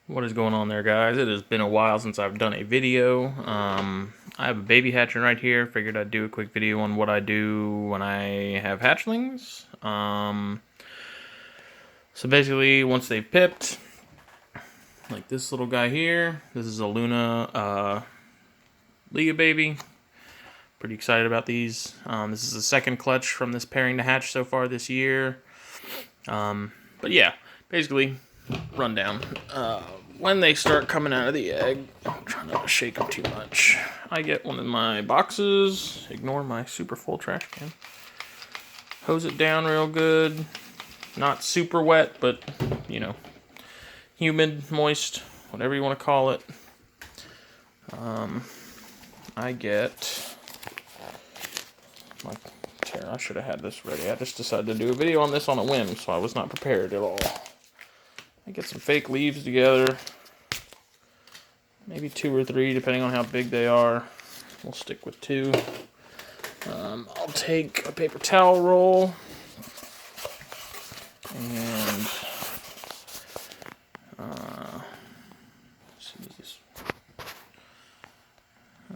What is going on there, guys? It has been a while since I've done a video. I have a baby hatchling right here. Figured I'd do a quick video on what I do when I have hatchlings. So basically, once they've pipped, like this little guy here, this is a Luna Liga baby. Pretty excited about these. This is the second clutch from this pairing to hatch so far this year. But yeah, basically, rundown. When they start coming out of the egg, I'm trying not to shake them too much. I get one of my boxes. Ignore my super full trash can. Hose it down real good. Not super wet, but, you know, humid, moist, whatever you want to call it. I get my tear. I should have had this ready. I just decided to do a video on this on a whim, so I was not prepared at all. I get some fake leaves together, maybe 2 or 3, depending on how big they are. We'll stick with 2. I'll take a paper towel roll, and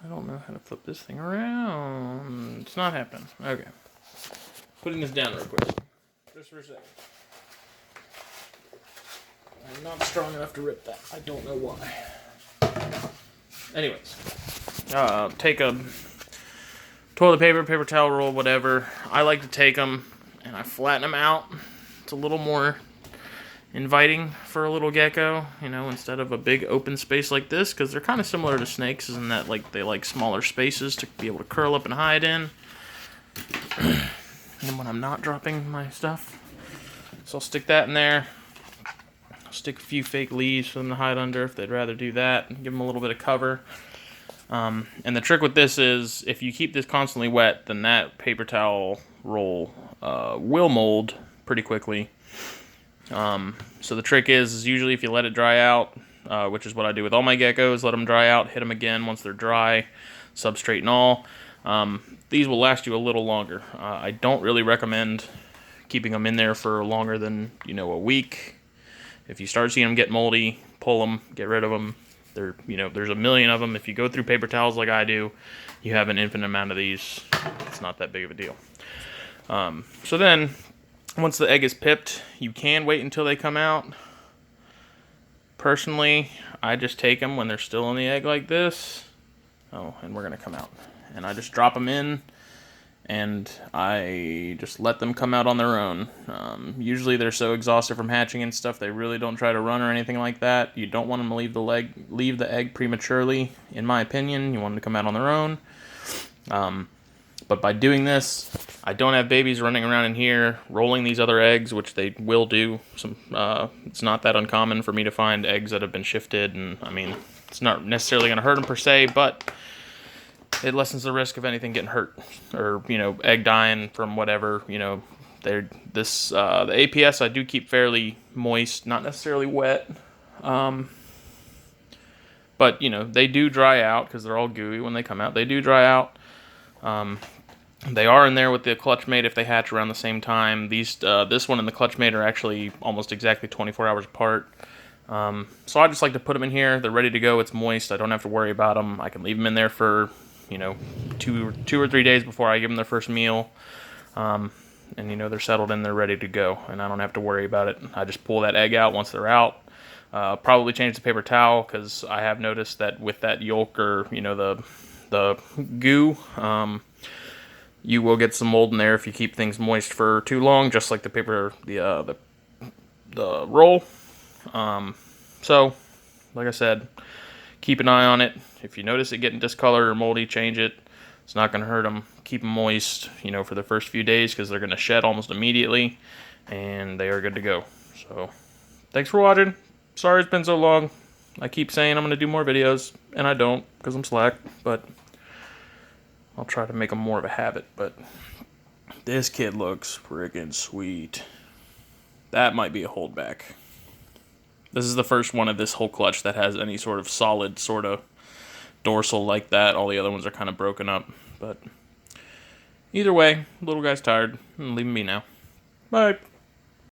I don't know how to flip this thing around. It's not happening. Okay. Putting this down real quick. Just for a second. I'm not strong enough to rip that. I don't know why. Anyways. Take a toilet paper, paper towel roll, whatever. I like to take them and I flatten them out. It's a little more inviting for a little gecko, you know, instead of a big open space like this, because they're kind of similar to snakes in that, like, they like smaller spaces to be able to curl up and hide in. And when I'm not dropping my stuff, so I'll stick that in there. I'll stick a few fake leaves for them to hide under if they'd rather do that, and give them a little bit of cover. And the trick with this is, if you keep this constantly wet, then that paper towel roll will mold pretty quickly. So the trick is usually if you let it dry out, which is what I do with all my geckos, let them dry out, hit them again once they're dry, substrate and all. These will last you a little longer. I don't really recommend keeping them in there for longer than, you know, a week. If you start seeing them get moldy, pull them, get rid of them. There's a million of them. If you go through paper towels like I do, you have an infinite amount of these. It's not that big of a deal. So then, once the egg is pipped, you can wait until they come out. Personally, I just take them when they're still in the egg like this. Oh, and we're going to come out. And I just drop them in, and I just let them come out on their own. Usually they're so exhausted from hatching and stuff, they really don't try to run or anything like that. You don't want them to leave the egg prematurely, in my opinion. You want them to come out on their own. But by doing this, I don't have babies running around in here rolling these other eggs, which they will do. It's not that uncommon for me to find eggs that have been shifted, and I mean, it's not necessarily going to hurt them per se, but it lessens the risk of anything getting hurt or, you know, egg dying from whatever. You know, the APS I do keep fairly moist, not necessarily wet, but you know, they do dry out because they're all gooey when they come out. They do dry out. They are in there with the clutch mate if they hatch around the same time. This one and the clutch mate are actually almost exactly 24 hours apart. So I just like to put them in here. They're ready to go. It's moist. I don't have to worry about them. I can leave them in there for, you know, two or 3 days before I give them their first meal. And, you know, they're settled in, they're ready to go, and I don't have to worry about it. I just pull that egg out once they're out. Probably change the paper towel, because I have noticed that with that yolk, or, you know, the goo, you will get some mold in there if you keep things moist for too long, just like the roll. So, like I said, keep an eye on it. If you notice it getting discolored or moldy, change it. It's not going to hurt them. Keep them moist, you know, for the first few days, because they're going to shed almost immediately, and they are good to go. So, thanks for watching. Sorry it's been so long. I keep saying I'm going to do more videos, and I don't, because I'm slack, but I'll try to make them more of a habit. But this kid looks friggin' sweet. That might be a holdback. This is the first one of this whole clutch that has any sort of solid sort of dorsal like that. All the other ones are kind of broken up. But either way, little guy's tired. I'm leaving me now. Bye.